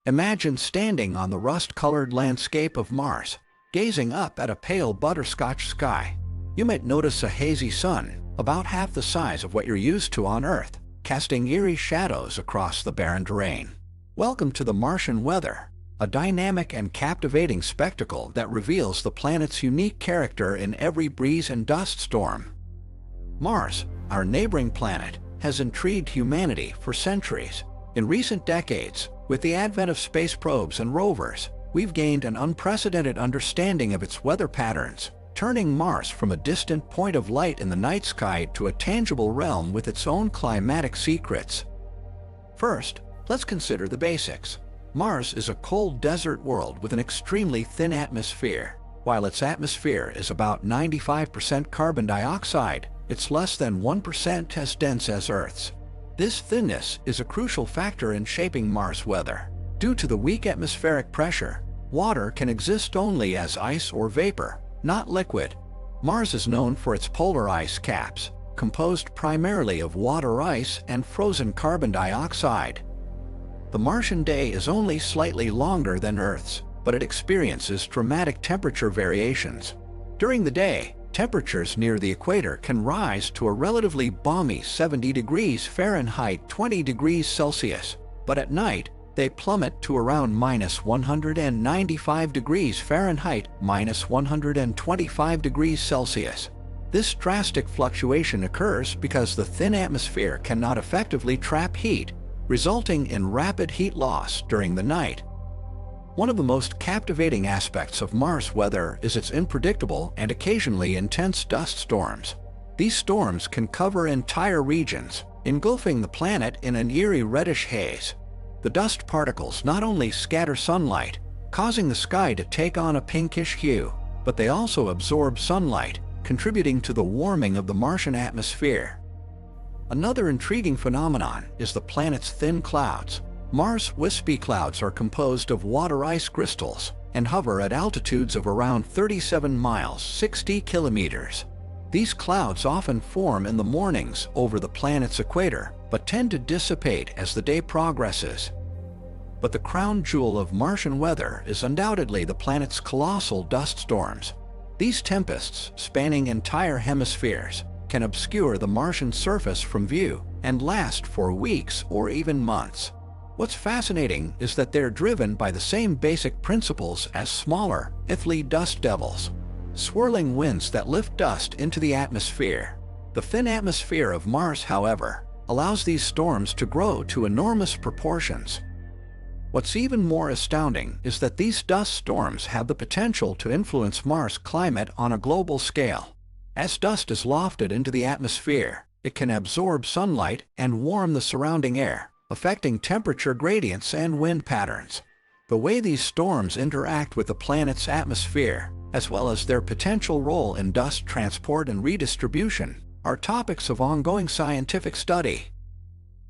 Imagine standing on the rust-colored landscape of Mars, gazing up at a pale butterscotch sky. You might notice a hazy sun, about half the size of what you're used to on Earth, casting eerie shadows across the barren terrain. Welcome to the Martian weather, a dynamic and captivating spectacle that reveals the planet's unique character in every breeze and dust storm. Mars, our neighboring planet, has intrigued humanity for centuries. In recent decades, with the advent of space probes and rovers, we've gained an unprecedented understanding of its weather patterns, turning Mars from a distant point of light in the night sky to a tangible realm with its own climatic secrets. First, let's consider the basics. Mars is a cold desert world with an extremely thin atmosphere. While its atmosphere is about 95% carbon dioxide, it's less than 1% as dense as Earth's. This thinness is a crucial factor in shaping Mars weather. Due to the weak atmospheric pressure, water can exist only as ice or vapor, not liquid. Mars is known for its polar ice caps, composed primarily of water ice and frozen carbon dioxide. The Martian day is only slightly longer than Earth's, but it experiences dramatic temperature variations. During the day, temperatures near the equator can rise to a relatively balmy 70 degrees Fahrenheit 20 degrees Celsius, but at night, they plummet to around -195 degrees Fahrenheit, -125 degrees Celsius. This drastic fluctuation occurs because the thin atmosphere cannot effectively trap heat, resulting in rapid heat loss during the night. One of the most captivating aspects of Mars weather is its unpredictable and occasionally intense dust storms. These storms can cover entire regions, engulfing the planet in an eerie reddish haze. The dust particles not only scatter sunlight, causing the sky to take on a pinkish hue, but they also absorb sunlight, contributing to the warming of the Martian atmosphere. Another intriguing phenomenon is the planet's thin clouds. Mars' wispy clouds are composed of water ice crystals and hover at altitudes of around 37 miles (60 kilometers). These clouds often form in the mornings over the planet's equator, but tend to dissipate as the day progresses. But the crown jewel of Martian weather is undoubtedly the planet's colossal dust storms. These tempests, spanning entire hemispheres, can obscure the Martian surface from view and last for weeks or even months. What's fascinating is that they're driven by the same basic principles as smaller, earthly dust devils. Swirling winds that lift dust into the atmosphere. The thin atmosphere of Mars, however, allows these storms to grow to enormous proportions. What's even more astounding is that these dust storms have the potential to influence Mars' climate on a global scale. As dust is lofted into the atmosphere, it can absorb sunlight and warm the surrounding air, affecting temperature gradients and wind patterns. The way these storms interact with the planet's atmosphere, as well as their potential role in dust transport and redistribution, are topics of ongoing scientific study.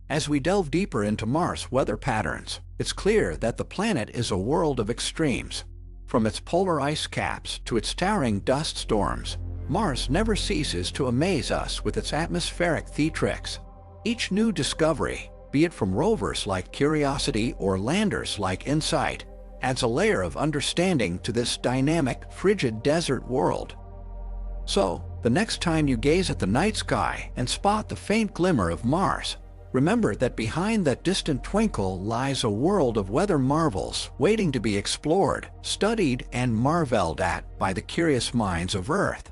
As we delve deeper into Mars' weather patterns, it's clear that the planet is a world of extremes. From its polar ice caps to its towering dust storms, Mars never ceases to amaze us with its atmospheric theatrics. Each new discovery, be it from rovers like Curiosity or landers like InSight, adds a layer of understanding to this dynamic, frigid desert world. So, the next time you gaze at the night sky and spot the faint glimmer of Mars, remember that behind that distant twinkle lies a world of weather marvels waiting to be explored, studied, and marveled at by the curious minds of Earth.